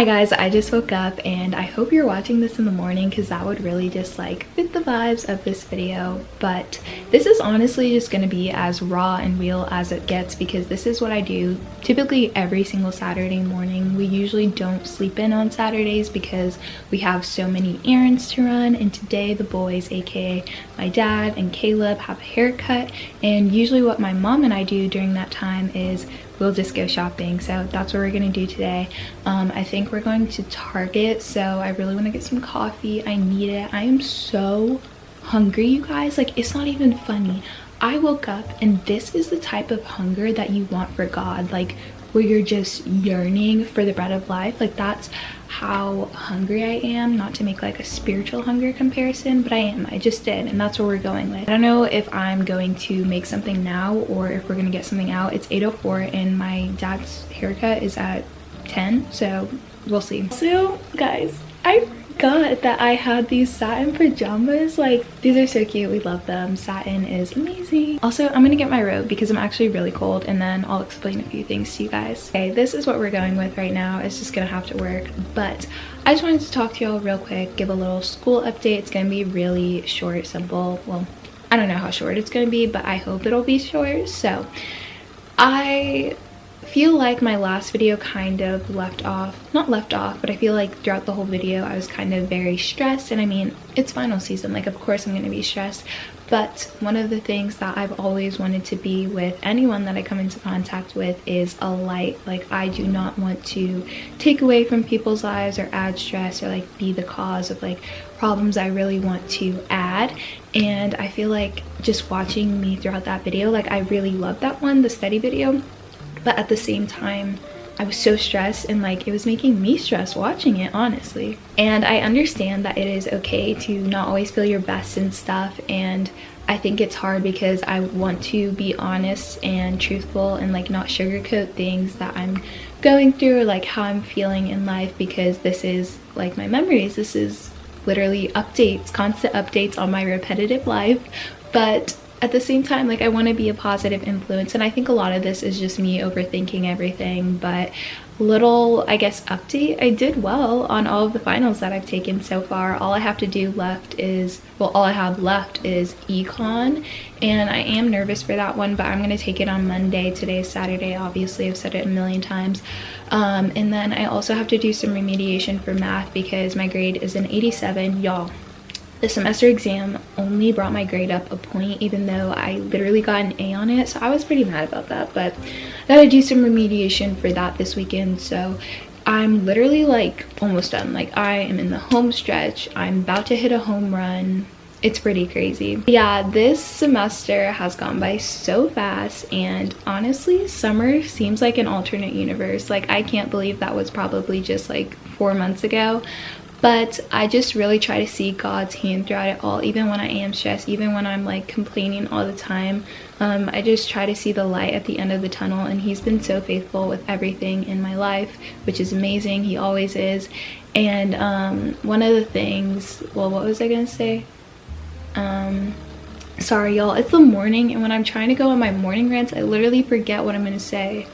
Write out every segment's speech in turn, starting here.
Hi guys, I just woke up and I hope you're watching this in the morning because that would really just like fit the vibes of this video. But this is honestly just going to be as raw and real as it gets because this is what I do typically every single Saturday morning. We usually don't sleep in on Saturdays because we have so many errands to run, and today the boys, aka my dad and Caleb, have a haircut, and usually what my mom and I do during that time is we'll just go shopping. So that's what we're gonna do today. I think we're going to Target, so I really want to get some coffee. I need it. I am so hungry, you guys. Like, it's not even funny. I woke up and this is the type of hunger that you want for God, like where you're just yearning for the bread of life. Like, that's how hungry I am. Not to make like a spiritual hunger comparison, but I am. I just did, and that's what we're going with. I don't know if I'm going to make something now or if we're gonna get something out. It's 8:04 and my dad's haircut is at 10, so we'll see. So guys, I forgot that I had these satin pajamas. Like, these are so cute. We love them. Satin is amazing. Also, I'm gonna get my robe because I'm actually really cold, and then I'll explain a few things to you guys. Okay, this is what we're going with right now. It's just gonna have to work, but I just wanted to talk to y'all real quick, give a little school update. It's gonna be really short, simple. Well, I don't know how short it's gonna be, but I hope it'll be short. So I feel like my last video kind of not left off, but I feel like throughout the whole video I was kind of very stressed. And I mean, it's final season, like of course I'm going to be stressed, but one of the things that I've always wanted to be with anyone that I come into contact with is a light. Like, I do not want to take away from people's lives or add stress or like be the cause of like problems. I really want to add, and I feel like just watching me throughout that video, like I really loved that one, the study video. But at the same time, I was so stressed, and like it was making me stressed watching it, honestly. And I understand that it is okay to not always feel your best and stuff, and I think it's hard because I want to be honest and truthful and like not sugarcoat things that I'm going through or like how I'm feeling in life, because this is like my memories. This is literally updates, constant updates on my repetitive life. But at the same time, like, I want to be a positive influence, and I think a lot of this is just me overthinking everything. But little, I guess, update, I did well on all of the finals that I've taken so far. All I have to do left is, well, all I have left is econ, and I am nervous for that one, but I'm going to take it on Monday. Today is Saturday, obviously. I've said it a million times. And then I also have to do some remediation for math because my grade is an 87. Y'all, the semester exam only brought my grade up a point, even though I literally got an A on it. So I was pretty mad about that, but I gotta do some remediation for that this weekend. So I'm literally like almost done. Like, I am in the home stretch. I'm about to hit a home run. It's pretty crazy. Yeah, this semester has gone by so fast, and honestly, summer seems like an alternate universe. Like, I can't believe that was probably just like 4 months ago. But I just really try to see God's hand throughout it all, even when I am stressed, even when I'm like complaining all the time. I just try to see the light at the end of the tunnel, and he's been so faithful with everything in my life, which is amazing. He always is. And one of the things, well, what was I gonna say? Sorry y'all, it's the morning, and when I'm trying to go on my morning rants, I literally forget what I'm gonna say.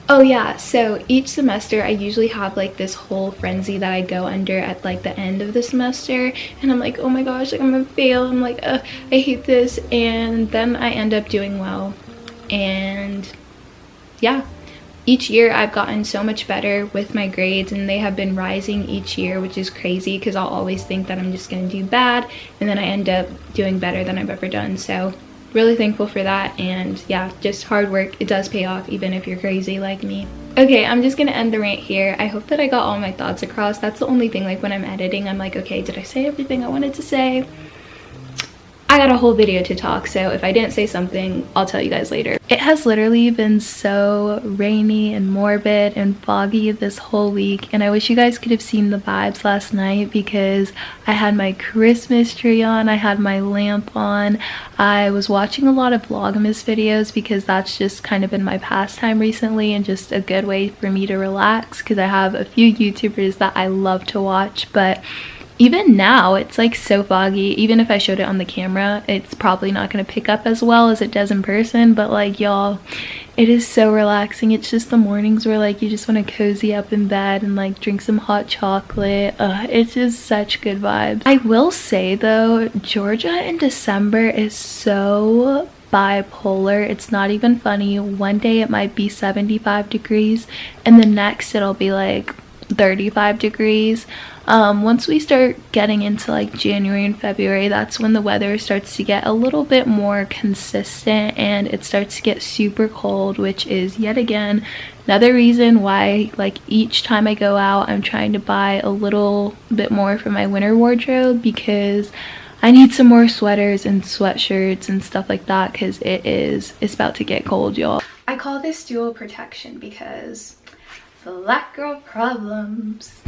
Oh yeah, so each semester I usually have like this whole frenzy that I go under at like the end of the semester, and I'm like, oh my gosh, like I'm gonna fail. I'm like, I hate this, and then I end up doing well. And yeah, each year I've gotten so much better with my grades, and they have been rising each year, which is crazy because I'll always think that I'm just gonna do bad, and then I end up doing better than I've ever done. So really thankful for that. And yeah, just hard work, it does pay off even if you're crazy like me. Okay, I'm just gonna end the rant here. I hope that I got all my thoughts across. That's the only thing, like when I'm editing, I'm like, okay, did I say everything I wanted to say? I got a whole video to talk, so if I didn't say something, I'll tell you guys later. It has literally been so rainy and morbid and foggy this whole week, and I wish you guys could have seen the vibes last night because I had my Christmas tree on, I had my lamp on, I was watching a lot of Vlogmas videos because that's just kind of been my pastime recently and just a good way for me to relax because I have a few YouTubers that I love to watch. But even now it's like so foggy. Even if I showed it on the camera, it's probably not going to pick up as well as it does in person, but like y'all, it is so relaxing. It's just the mornings where like you just want to cozy up in bed and like drink some hot chocolate. It's just such good vibes. I will say though, Georgia in December is so bipolar. It's not even funny. One day it might be 75 degrees and the next it'll be like 35 degrees. Once we start getting into like January and February, that's when the weather starts to get a little bit more consistent and it starts to get super cold, which is yet again another reason why like each time I go out I'm trying to buy a little bit more for my winter wardrobe, because I need some more sweaters and sweatshirts and stuff like that, because it's about to get cold, y'all. I call this dual protection because black girl problems.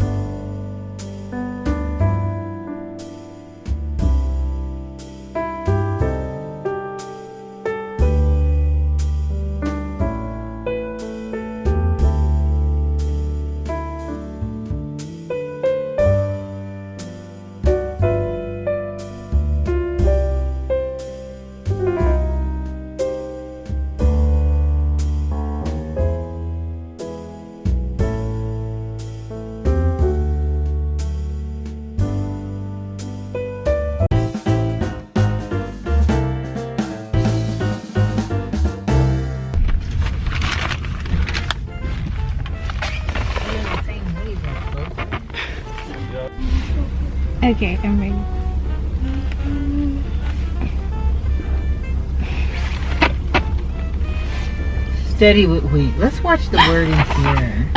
Okay, I'm ready. Steady with wheat. Let's watch the wording here.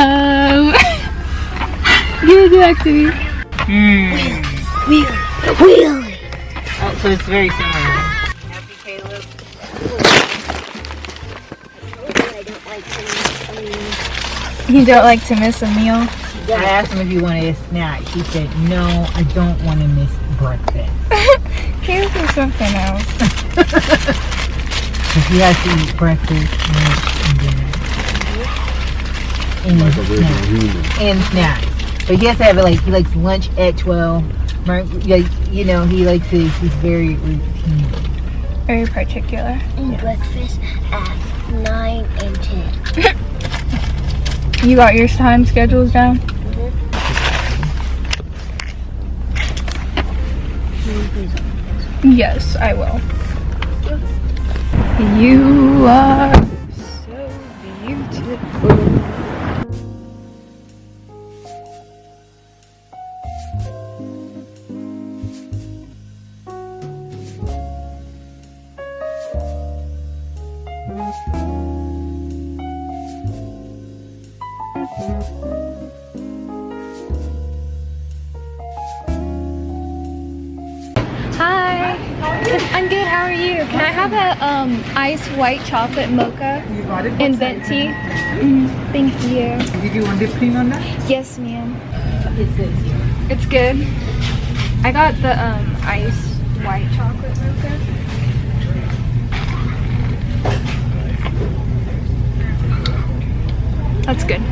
Give it back to me. Wheel. Oh, so it's very similar. Happy Caleb. You don't like to miss a meal? I asked him if he wanted a snack. He said, no, I don't want to miss breakfast. Here's something else. Because he has to eat breakfast, lunch, and dinner. And snacks. But he has to have it like, he likes lunch at 12. Like, you know, he likes it. He's very routine. Very particular. And breakfast at 9 and 10. You got your time schedules down? Yes, I will. You are so beautiful. Hi, I'm good. How are you? Can I have a iced white chocolate mocha and venti tea? Thank you. Did you want whipped cream on that? Yes, ma'am. It says here. It's good. I got the iced white chocolate mocha. That's good.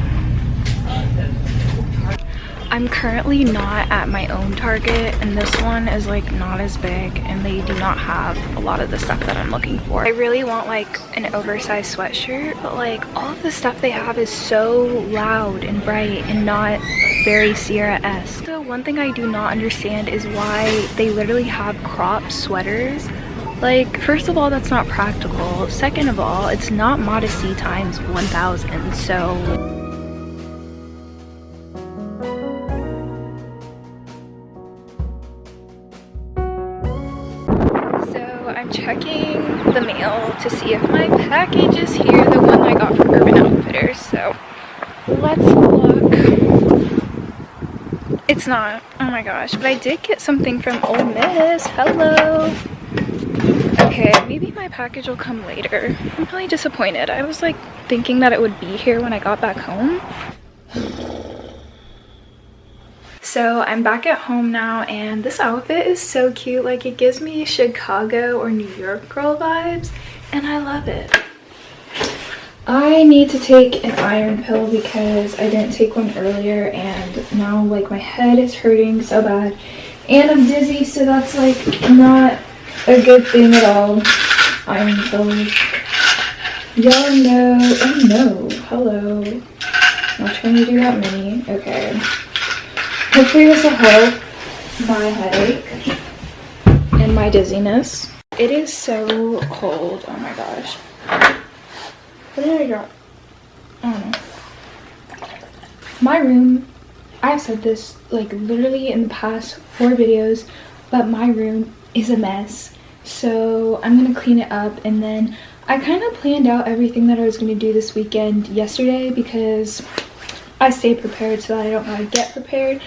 I'm currently not at my own Target, and this one is like not as big and they do not have a lot of the stuff that I'm looking for. I really want like an oversized sweatshirt, but like all of the stuff they have is so loud and bright and not very Sierra-esque. So one thing I do not understand is why they literally have crop sweaters. Like, first of all, that's not practical. Second of all, it's not modesty times 1,000, so I'm checking the mail to see if my package is here, the one I got from Urban Outfitters, so let's look. It's not. Oh my gosh, but I did get something from Ole Miss. Hello. Okay, maybe my package will come later. I'm really disappointed. I was like thinking that it would be here when I got back home. So I'm back at home now, and this outfit is so cute. Like, it gives me Chicago or New York girl vibes, and I love it. I need to take an iron pill because I didn't take one earlier, and now like my head is hurting so bad. And I'm dizzy, so that's like not a good thing at all. I'm like, y'all know, oh no, hello. Not trying to do that many, okay. Hopefully this will help my headache and my dizziness. It is so cold, oh my gosh. What did I drop? I don't know. My room, I've said this like literally in the past 4 videos, but my room is a mess. So I'm gonna clean it up, and then I kind of planned out everything that I was gonna do this weekend yesterday because I stay prepared so that I don't gotta get prepared.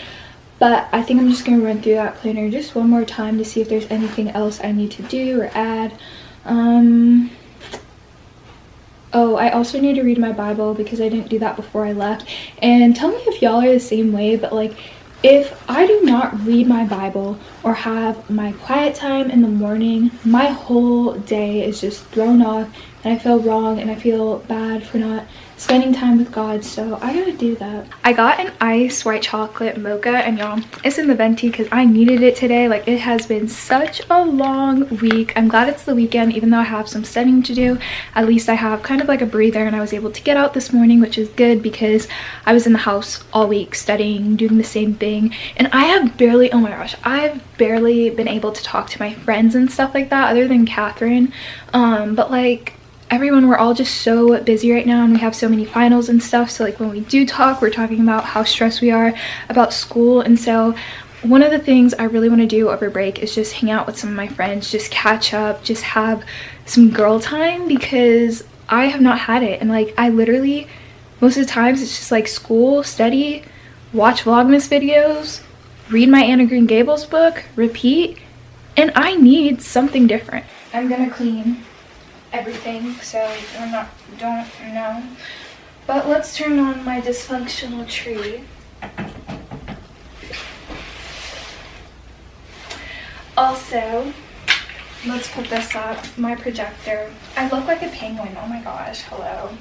But I think I'm just gonna run through that planner just one more time to see if there's anything else I need to do or add. Oh, I also need to read my Bible because I didn't do that before I left. And tell me if y'all are the same way, but like if I do not read my Bible or have my quiet time in the morning, my whole day is just thrown off and I feel wrong and I feel bad for not spending time with God, so I gotta do that. I got an iced white chocolate mocha, and y'all, it's in the venti because I needed it today. Like, it has been such a long week. I'm glad it's the weekend, even though I have some studying to do. At least I have kind of like a breather, and I was able to get out this morning, which is good because I was in the house all week studying, doing the same thing, and I have barely, oh my gosh, I've barely been able to talk to my friends and stuff like that other than Catherine. But like, everyone, we're all just so busy right now and we have so many finals and stuff, so like when we do talk, we're talking about how stressed we are about school. And so one of the things I really want to do over break is just hang out with some of my friends, just catch up, just have some girl time, because I have not had it. And like, I literally, most of the times it's just like school, study, watch Vlogmas videos, read my Anna Green Gables book, repeat, and I need something different. I'm gonna clean everything, so don't know, but let's turn on my dysfunctional tree. Also, let's put this up, my projector. I look like a penguin, oh my gosh, hello.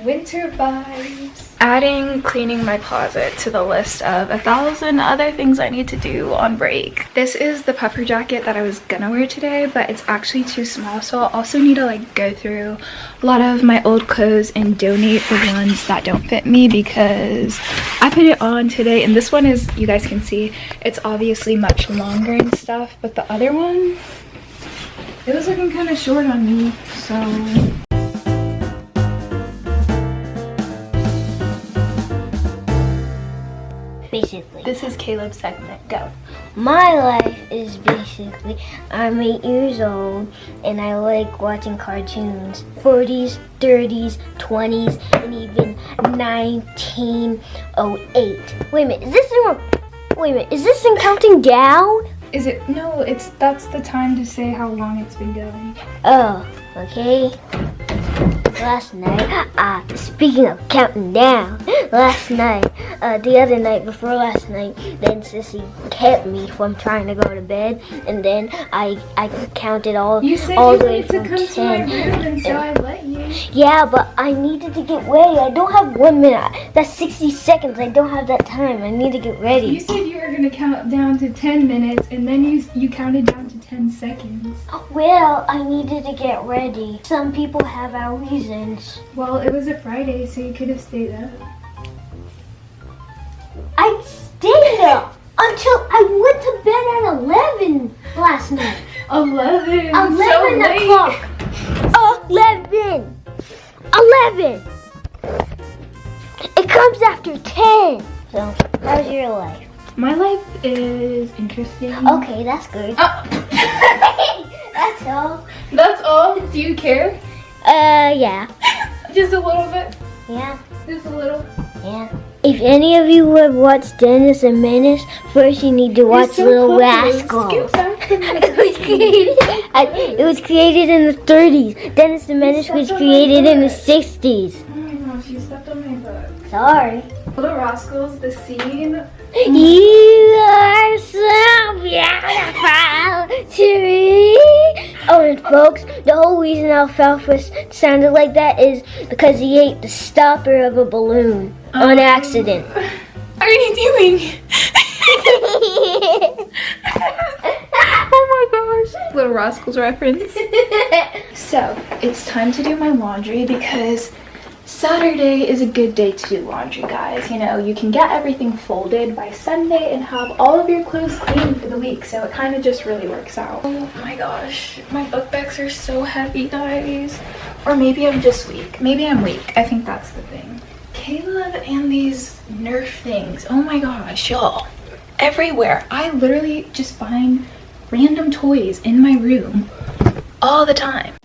Winter vibes. Adding cleaning my closet to the list of 1,000 other things I need to do on break. This is the puffer jacket that I was gonna wear today, but it's actually too small, so I'll also need to like go through a lot of my old clothes and donate the ones that don't fit me, because I put it on today, and this one is, you guys can see, it's obviously much longer and stuff, but the other one, it was looking kind of short on me, so Basically, this is Caleb's segment. Go. my life is basically, I'm 8 years old and I like watching cartoons. 40s, 30s, 20s, and even 1908. Wait a minute, is this in counting down? Is it? No, that's the time to say how long it's been going. Oh, okay. Last night, speaking of counting down, the other night before last night, then Sissy kept me from trying to go to bed, and then I counted all the way from 10. To my room, and so I let you. Yeah, but I needed to get ready. I don't have 1 minute. That's 60 seconds. I don't have that time. I need to get ready. You said you were gonna count down to 10 minutes, and then you counted down to 10 seconds. Well, I needed to get ready. Some people have our reasons. Well, it was a Friday, so you could have stayed up. I stayed up until I went to bed at 11 last night. 11 o'clock. 11. It comes after 10. So, how's your life? My life is interesting. Okay, that's good. Oh. That's all. That's all? Do you care? Yeah. Just a little bit? Yeah. Just a little? Yeah. If any of you have watched Dennis and Menace, first you need to watch Little Rascals. It was created in the 30s. Dennis and Menace was created in the 60s. Oh my gosh, you stepped on my book. Sorry. Little Rascals, the scene. You are so beautiful to me. Oh, and folks, the whole reason Alfalfa sounded like that is because he ate the stopper of a balloon on accident. What are you doing? Oh my gosh, little Rascals reference. So it's time to do my laundry because Saturday is a good day to do laundry, guys. You know, you can get everything folded by Sunday and have all of your clothes clean for the week, so it kind of just really works out. Oh my gosh, my book bags are so heavy, guys. Or maybe I'm just weak. Maybe I'm weak. I think that's the thing. Caleb and these Nerf things, oh my gosh, y'all, everywhere. I literally just find random toys in my room all the time.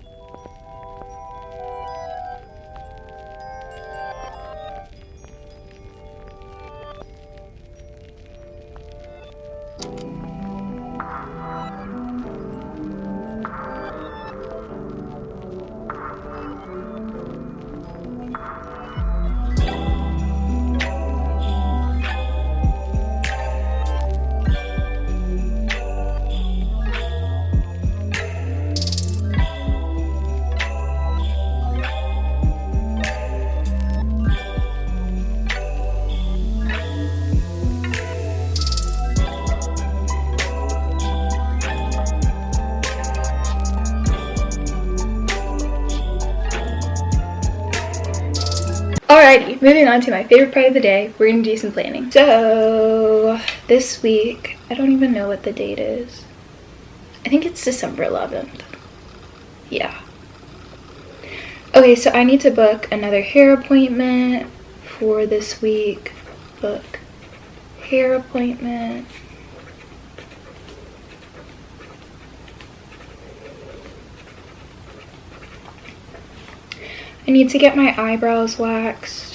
Alrighty, moving on to my favorite part of the day. We're gonna do some planning. So this week, I don't even know what the date is. I think it's December 11th. Yeah. Okay, so I need to book another hair appointment for this week. Book hair appointment. I need to get my eyebrows waxed.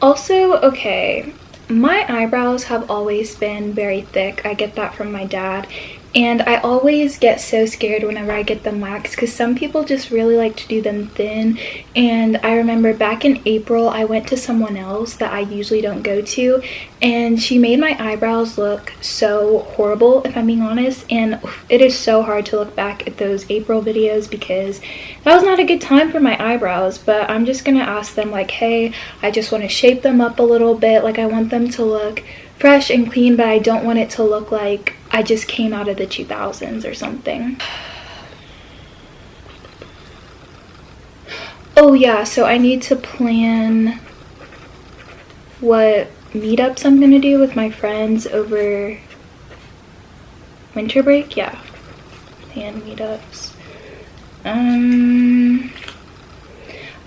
Also, okay, my eyebrows have always been very thick. I get that from my dad. And I always get so scared whenever I get them waxed because some people just really like to do them thin. And I remember back in April, I went to someone else that I usually don't go to, and she made my eyebrows look so horrible, if I'm being honest. And it is so hard to look back at those April videos because that was not a good time for my eyebrows. But I'm just gonna ask them like, hey, I just want to shape them up a little bit. Like, I want them to look fresh and clean, but I don't want it to look like I just came out of the 2000s or something. Oh yeah, so I need to plan what meetups I'm gonna do with my friends over winter break. Yeah, plan meetups.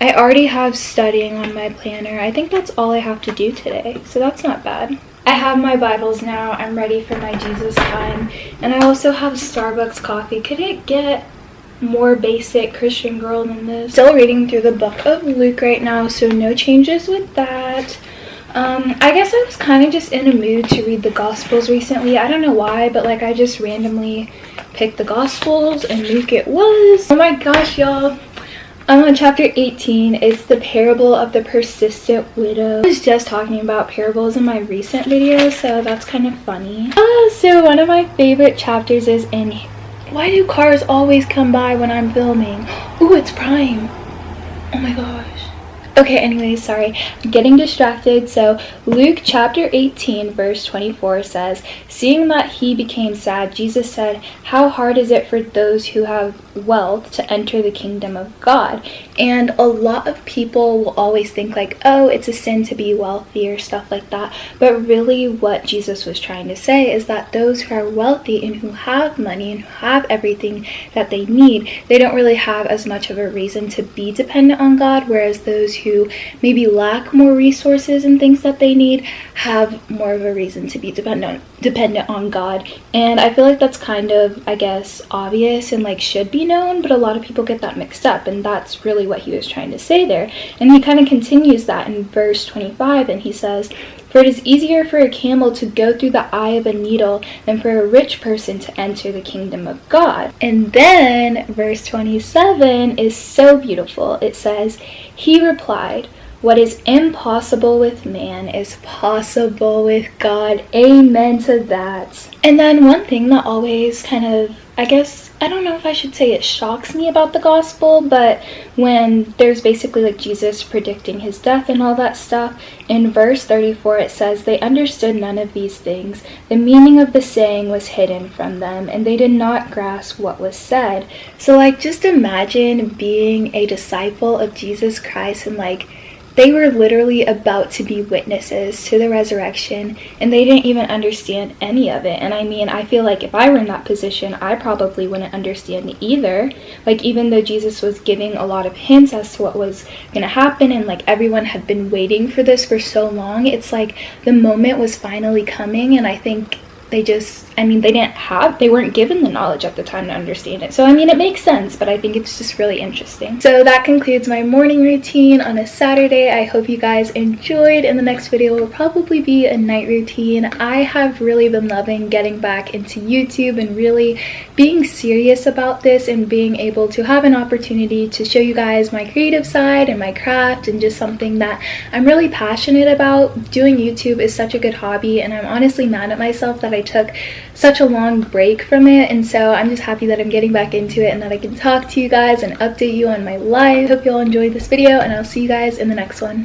I already have studying on my planner. I think that's all I have to do today, so that's not bad. I have my Bibles now. I'm ready for my Jesus time. And I also have Starbucks coffee. Could it get more basic Christian girl than this? Still reading through the book of Luke right now, so no changes with that. I guess I was kind of just in a mood to read the Gospels recently. I don't know why, but like I just randomly picked the Gospels and Luke it was. Oh my gosh, y'all. I'm on chapter 18. It's the parable of the persistent widow. I was just talking about parables in my recent video, so that's kind of funny. So one of my favorite chapters is in... Why do cars always come by when I'm filming? Ooh, it's Prime. Oh my gosh. Okay, anyways, sorry. I'm getting distracted. So Luke chapter 18 verse 24 says, "Seeing that he became sad, Jesus said, 'How hard is it for those who have wealth to enter the kingdom of God?'" And a lot of people will always think like, oh, it's a sin to be wealthy or stuff like that. But really what Jesus was trying to say is that those who are wealthy and who have money and who have everything that they need, they don't really have as much of a reason to be dependent on God, whereas those who maybe lack more resources and things that they need have more of a reason to be dependent on God. And I feel like that's kind of, I guess, obvious and like should be known, but a lot of people get that mixed up, and that's really what he was trying to say there. And he kind of continues that in verse 25, and he says, "For it is easier for a camel to go through the eye of a needle than for a rich person to enter the kingdom of God." And then verse 27 is so beautiful. It says, "He replied, 'What is impossible with man is possible with God.'" Amen to that. And then one thing that always kind of I guess, I don't know if I should say it shocks me about the gospel, but when there's basically like Jesus predicting his death and all that stuff, in verse 34 it says, "They understood none of these things. The meaning of the saying was hidden from them, and they did not grasp what was said." So like, just imagine being a disciple of Jesus Christ, and like, they were literally about to be witnesses to the resurrection, and they didn't even understand any of it. And I mean, I feel like if I were in that position, I probably wouldn't understand either. Like, even though Jesus was giving a lot of hints as to what was gonna happen, and like everyone had been waiting for this for so long, it's like the moment was finally coming, and I think they weren't given the knowledge at the time to understand it. So I mean, it makes sense, but I think it's just really interesting. So that concludes my morning routine on a Saturday. I hope you guys enjoyed, and the next video will probably be a night routine. I have really been loving getting back into YouTube and really being serious about this, and being able to have an opportunity to show you guys my creative side and my craft, and just something that I'm really passionate about. Doing YouTube is such a good hobby, and I'm honestly mad at myself that I took such a long break from it, and so I'm just happy that I'm getting back into it and that I can talk to you guys and update you on my life. Hope you all enjoyed this video, and I'll see you guys in the next one.